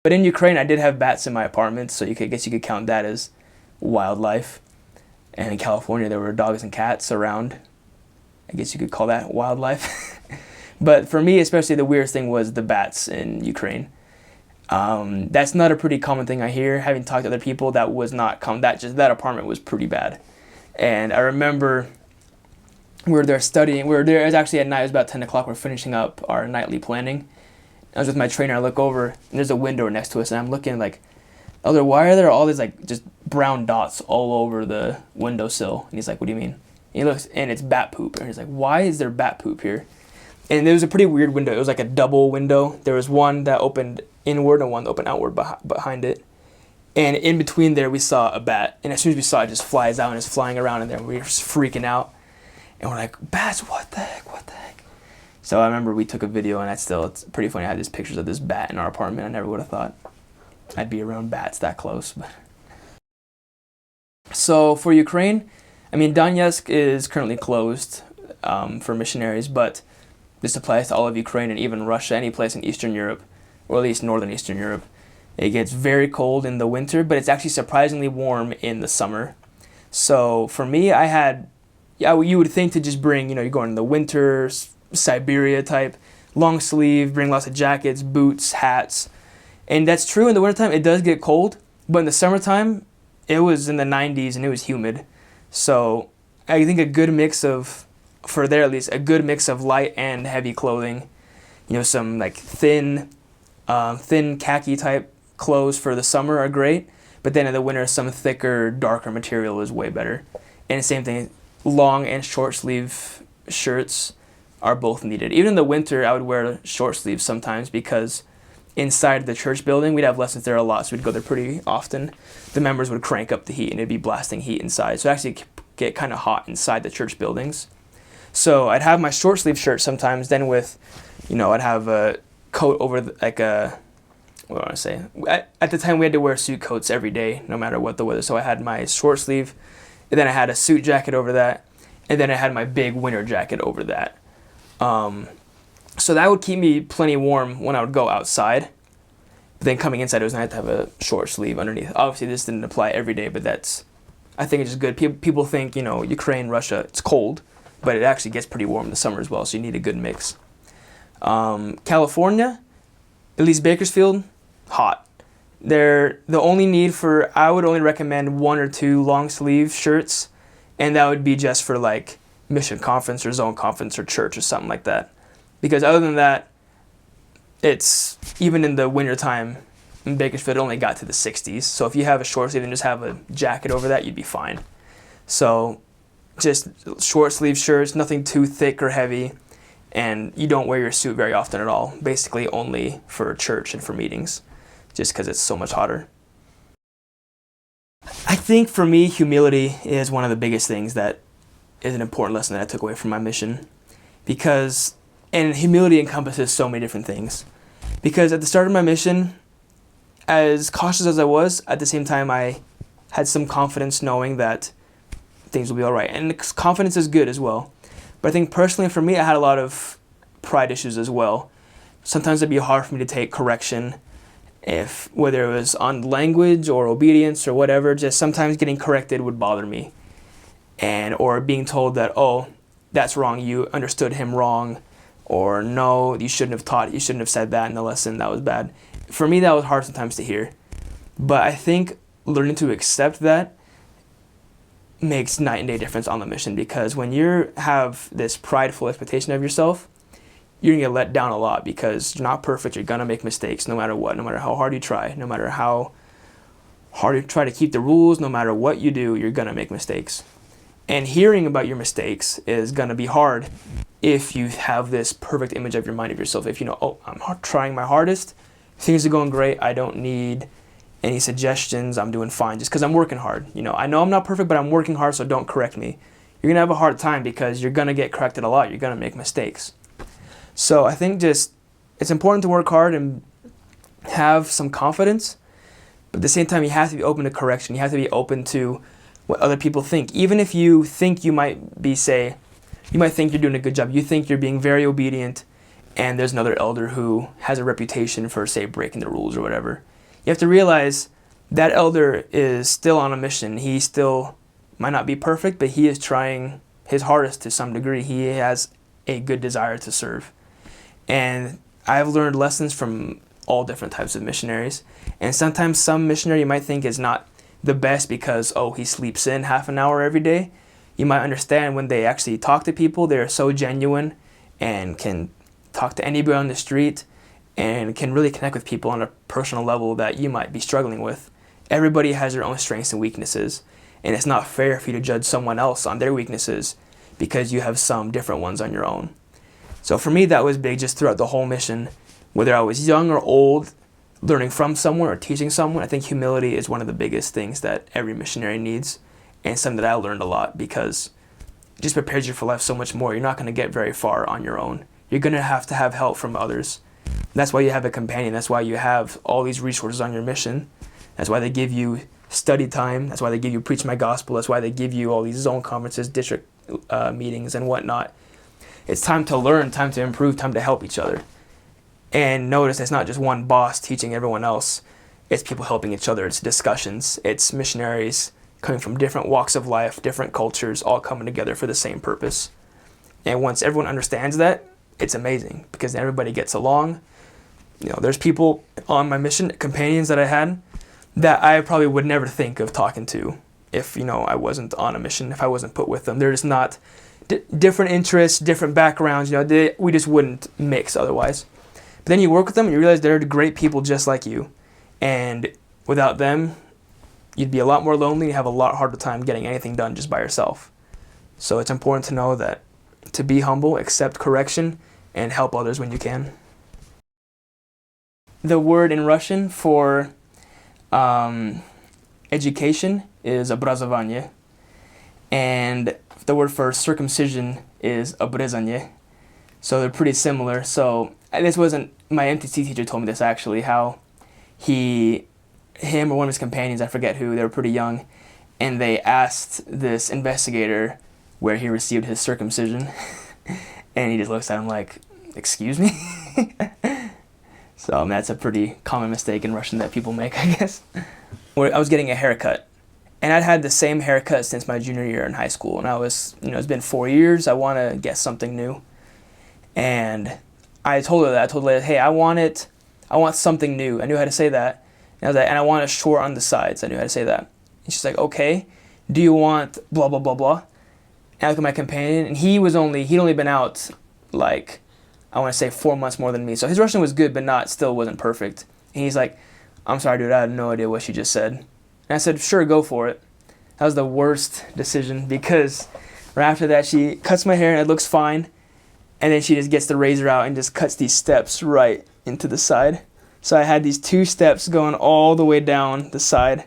But in Ukraine, I did have bats in my apartment, so I guess you could count that as wildlife. And in California, there were dogs and cats around. I guess you could call that wildlife. But for me, especially, the weirdest thing was the bats in Ukraine. That's not a pretty common thing I hear. Having talked to other people, that was not common. That apartment was pretty bad. And I remember we were there studying. We were there. It was actually at night. It was about 10 o'clock. We're finishing up our nightly planning. I was with my trainer. I look over, and there's a window next to us, and I'm looking like, why are there all these like just brown dots all over the windowsill? And he's like, what do you mean? And he looks, and it's bat poop. And he's like, why is there bat poop here? And it was a pretty weird window. It was like a double window. There was one that opened inward and one that opened outward behind it. And in between there, we saw a bat. And as soon as we saw it, just flies out and is flying around in there. And we were just freaking out. And we're like, bats, what the heck, what the heck? So I remember we took a video, and it's pretty funny. I had these pictures of this bat in our apartment. I never would have thought I'd be around bats that close. But so for Ukraine, I mean, Donetsk is currently closed for missionaries, but this applies to all of Ukraine and even Russia, any place in Eastern Europe, or at least Northern Eastern Europe. It gets very cold in the winter, but it's actually surprisingly warm in the summer. So for me, you would think to just bring, you're going in the winter, Siberia type, long sleeve, bring lots of jackets, boots, hats. And that's true in the wintertime. It does get cold, but in the summertime, it was in the 90s and it was humid. So I think a good mix of light and heavy clothing, some like thin khaki type clothes for the summer are great, but then in the winter, some thicker, darker material is way better. And the same thing, long and short sleeve shirts are both needed. Even in the winter, I would wear short sleeves sometimes because inside the church building, we'd have lessons there a lot, so we'd go there pretty often. The members would crank up the heat and it'd be blasting heat inside. So it actually get kind of hot inside the church buildings. So I'd have my short sleeve shirt sometimes, then with, I'd have a coat over what do I want to say? At the time, we had to wear suit coats every day, no matter what the weather. So I had my short sleeve, and then I had a suit jacket over that, and then I had my big winter jacket over that. So that would keep me plenty warm when I would go outside. But then coming inside, it was nice to have a short sleeve underneath. Obviously, this didn't apply every day, but I think it's just good. People think, Ukraine, Russia, it's cold, but it actually gets pretty warm in the summer as well, so you need a good mix. California, at least Bakersfield, hot. I would only recommend 1 or 2 long sleeve shirts, and that would be just for like mission conference or zone conference or church or something like that. Because other than that, it's even in the wintertime in Bakersfield, it only got to the 60s. So if you have a short sleeve and just have a jacket over that, you'd be fine. So just short sleeve shirts, nothing too thick or heavy, and you don't wear your suit very often at all, basically only for church and for meetings, just because it's so much hotter. I think for me, humility is one of the biggest things that is an important lesson that I took away from my mission, and humility encompasses so many different things. Because at the start of my mission, as cautious as I was, at the same time I had some confidence knowing that things will be all right. And confidence is good as well. But I think personally for me, I had a lot of pride issues as well. Sometimes it'd be hard for me to take correction, whether it was on language or obedience or whatever, just sometimes getting corrected would bother me. Or being told that, oh, that's wrong, you understood him wrong, or no, you shouldn't have said that in the lesson, that was bad. For me, that was hard sometimes to hear. But I think learning to accept that makes night and day difference on the mission, because when you have this prideful expectation of yourself, you're going to get let down a lot because you're not perfect, you're going to make mistakes no matter what, no matter how hard you try, no matter how hard you try to keep the rules, no matter what you do, you're going to make mistakes. And hearing about your mistakes is going to be hard if you have this perfect image of your mind of yourself. If you know, oh, I'm trying my hardest, things are going great, I don't need any suggestions, I'm doing fine just because I'm working hard. I know I'm not perfect, but I'm working hard, so don't correct me. You're going to have a hard time because you're going to get corrected a lot. You're going to make mistakes. So I think it's important to work hard and have some confidence, but at the same time, you have to be open to correction. You have to be open to what other people think. Even if you think you might think you're doing a good job, you think you're being very obedient, and there's another elder who has a reputation for, say, breaking the rules or whatever. You have to realize that elder is still on a mission. He still might not be perfect, but he is trying his hardest to some degree. He has a good desire to serve. And I've learned lessons from all different types of missionaries. And sometimes some missionary you might think is not the best because, oh, he sleeps in half an hour every day. You might understand when they actually talk to people, they're so genuine and can talk to anybody on the street and can really connect with people on a personal level that you might be struggling with. Everybody has their own strengths and weaknesses, and it's not fair for you to judge someone else on their weaknesses because you have some different ones on your own. So for me, that was big just throughout the whole mission. Whether I was young or old, learning from someone or teaching someone, I think humility is one of the biggest things that every missionary needs, and something that I learned a lot because it just prepares you for life so much more. You're not going to get very far on your own. You're going to have help from others. That's why you have a companion. That's why you have all these resources on your mission. That's why they give you study time. That's why they give you Preach My Gospel. That's why they give you all these zone conferences, district meetings, and whatnot. It's time to learn, time to improve, time to help each other. And notice it's not just one boss teaching everyone else. It's people helping each other. It's discussions. It's missionaries coming from different walks of life, different cultures, all coming together for the same purpose. And once everyone understands that, it's amazing because everybody gets along. There's people on my mission, companions that I had, that I probably would never think of talking to if, I wasn't on a mission, if I wasn't put with them. They're just not different interests, different backgrounds, we just wouldn't mix otherwise. But then you work with them and you realize they're great people just like you. And without them, you'd be a lot more lonely and have a lot harder time getting anything done just by yourself. So it's important to know that to be humble, accept correction, and help others when you can. The word in Russian for education is образование, and the word for circumcision is обрезание. So they're pretty similar. So this wasn't, my MTC teacher told me this actually, how him or one of his companions, I forget who, they were pretty young, and they asked this investigator where he received his circumcision, and he just looks at him like, excuse me? So that's a pretty common mistake in Russian that people make, I guess. I was getting a haircut, and I'd had the same haircut since my junior year in high school, and I was, it's been 4 years, I want to get something new. And I told her, hey, I want something new. I knew how to say that. And I was like, and I want it short on the sides. I knew how to say that. And she's like, okay, do you want blah, blah, blah, blah? And I look at my companion, and he'd only been out, like, I want to say 4 months more than me. So his Russian was good, but still wasn't perfect. And he's like, I'm sorry, dude, I had no idea what she just said. And I said, sure, go for it. That was the worst decision because right after that, she cuts my hair and it looks fine. And then she just gets the razor out and just cuts these steps right into the side. So I had these 2 steps going all the way down the side.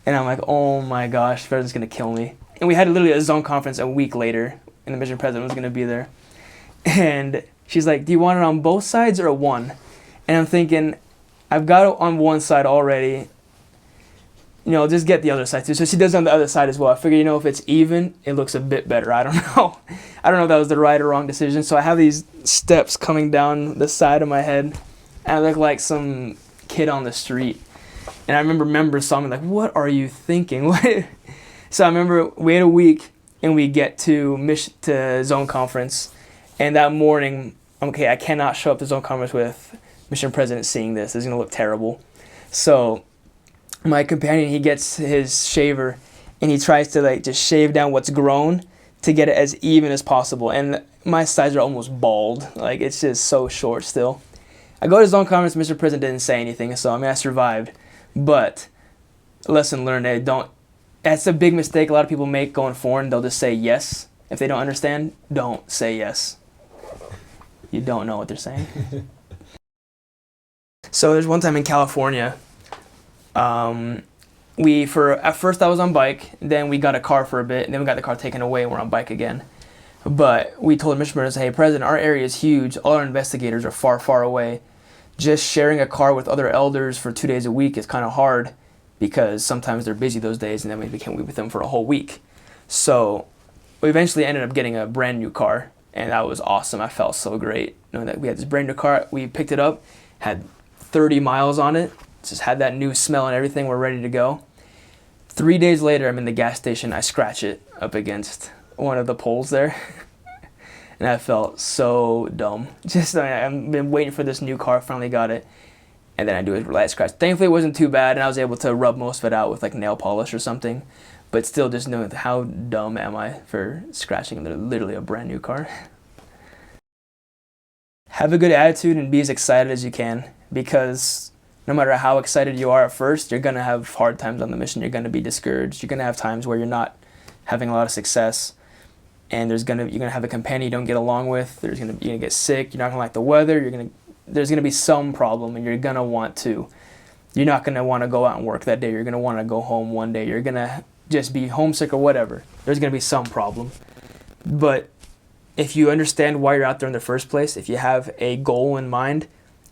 And I'm like, oh my gosh, Fred's going to kill me. And we had literally a zone conference a week later, and the mission president was going to be there. And she's like, do you want it on both sides or one? And I'm thinking, I've got it on one side already. Just get the other side too. So she does it on the other side as well. I figure, if it's even, it looks a bit better. I don't know. I don't know if that was the right or wrong decision. So I have these steps coming down the side of my head, and I look like some kid on the street. And I remember members saw me like, what are you thinking? So I remember we had a week, and we get to zone conference. And that morning, okay, I cannot show up to zone conference with mission president seeing this. It's going to look terrible. So my companion, he gets his shaver, and he tries to just shave down what's grown to get it as even as possible. And my sides are almost bald. It's just so short still. I go to zone conference, Mr. President didn't say anything, so I survived. But lesson learned, that's a big mistake a lot of people make going foreign. They'll just say yes. If they don't understand, don't say yes. You don't know what they're saying. So there's one time in California, at first I was on bike, then we got a car for a bit, and then we got the car taken away and we're on bike again. But we told the mission president, hey, President, our area is huge. All our investigators are far, far away. Just sharing a car with other elders for 2 days a week is kind of hard because sometimes they're busy those days, and then we can't be with them for a whole week. So we eventually ended up getting a brand new car, and that was awesome. I felt so great knowing that we had this brand new car. We picked it up, had 30 miles on it, just had that new smell and everything. We're ready to go. 3 days later, I'm in the gas station. I scratch it up against one of the poles there. And I felt so dumb. I've been waiting for this new car, finally got it. And then I do a light scratch. Thankfully, it wasn't too bad, and I was able to rub most of it out with like nail polish or something. But still, just knowing how dumb am I for scratching literally a brand new car. Have a good attitude and be as excited as you can, because no matter how excited you are at first, you're going to have hard times on the mission. You're going to be discouraged. You're going to have times where you're not having a lot of success. And you're gonna have a companion you don't get along with. You're gonna get sick. You're not gonna like the weather. There's gonna be some problem, and you're not gonna want to go out and work that day. You're gonna want to go home one day. You're gonna just be homesick or whatever. There's gonna be some problem. But if you understand why you're out there in the first place, if you have a goal in mind,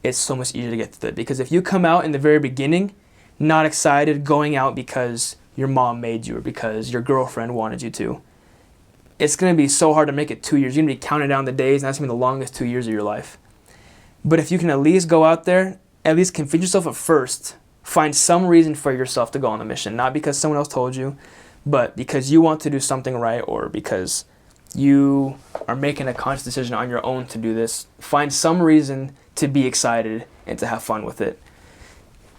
it's so much easier to get through it. Because if you come out in the very beginning, not excited, going out because your mom made you or because your girlfriend wanted you to, it's going to be so hard to make it 2 years. You're going to be counting down the days, and that's going to be the longest 2 years of your life. But if you can at least go out there, at least convince yourself at first, find some reason for yourself to go on the mission. Not because someone else told you, but because you want to do something right, or because you are making a conscious decision on your own to do this. Find some reason to be excited and to have fun with it.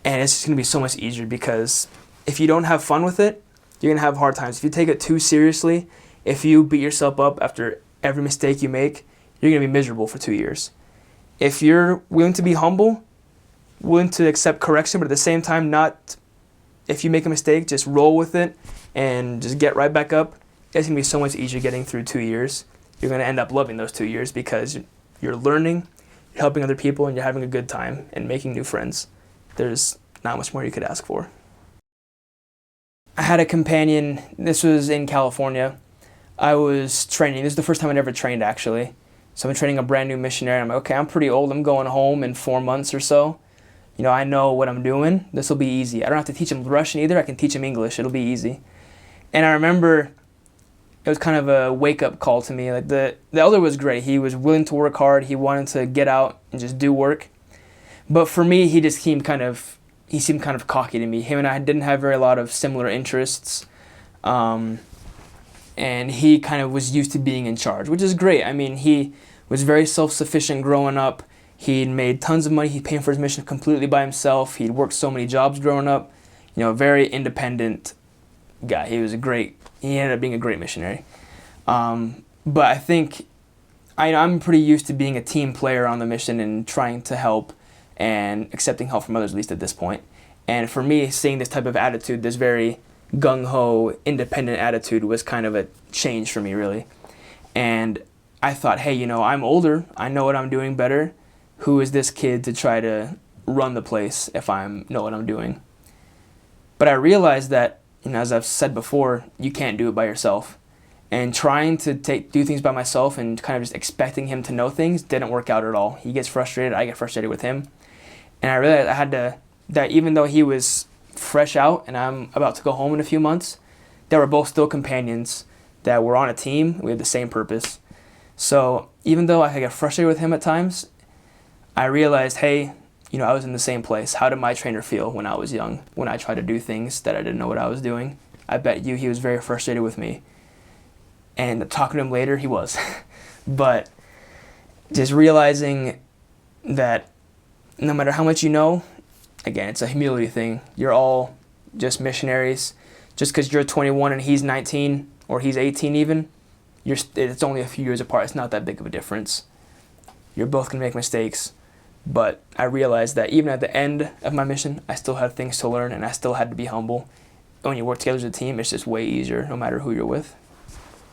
And it's just going to be so much easier, because if you don't have fun with it, you're going to have hard times. If you take it too seriously, if you beat yourself up after every mistake you make, you're going to be miserable for 2 years. If you're willing to be humble, willing to accept correction, but at the same time if you make a mistake, just roll with it and just get right back up, it's going to be so much easier getting through 2 years. You're going to end up loving those 2 years because you're learning, you're helping other people, and you're having a good time and making new friends. There's not much more you could ask for. I had a companion. This was in California. I was training. This is the first time I'd ever trained, actually. So I'm training a brand new missionary. I'm like, okay, I'm pretty old. I'm going home in 4 months or so. I know what I'm doing. This will be easy. I don't have to teach him Russian either. I can teach him English. It'll be easy. And I remember it was kind of a wake-up call to me. Like the elder was great. He was willing to work hard. He wanted to get out and just do work. But for me, he seemed kind of cocky to me. Him and I didn't have a lot of similar interests. And he kind of was used to being in charge, which is great. I mean, he was very self-sufficient growing up. He'd made tons of money. He'd paid for his mission completely by himself. He'd worked so many jobs growing up. Very independent guy. He ended up being a great missionary. But I think I'm pretty used to being a team player on the mission and trying to help and accepting help from others, at least at this point. And for me, seeing this type of attitude, this very gung-ho, independent attitude, was kind of a change for me, really. And I thought, hey, I'm older. I know what I'm doing better. Who is this kid to try to run the place if I know what I'm doing? But I realized that, as I've said before, you can't do it by yourself. And trying to do things by myself and kind of just expecting him to know things didn't work out at all. He gets frustrated. I get frustrated with him. And I realized that even though he was fresh out and I'm about to go home in a few months, that we're both still companions, that we're on a team, we have the same purpose. So even though I get frustrated with him at times, I realized, hey, I was in the same place. How did my trainer feel when I was young, when I tried to do things that I didn't know what I was doing? I bet you he was very frustrated with me. And talking to him later, he was. But just realizing that no matter how much you know, again, it's a humility thing. You're all just missionaries. Just because you're 21 and he's 19 or he's 18 even, it's only a few years apart. It's not that big of a difference. You're both going to make mistakes. But I realized that even at the end of my mission, I still had things to learn and I still had to be humble. When you work together as a team, it's just way easier no matter who you're with.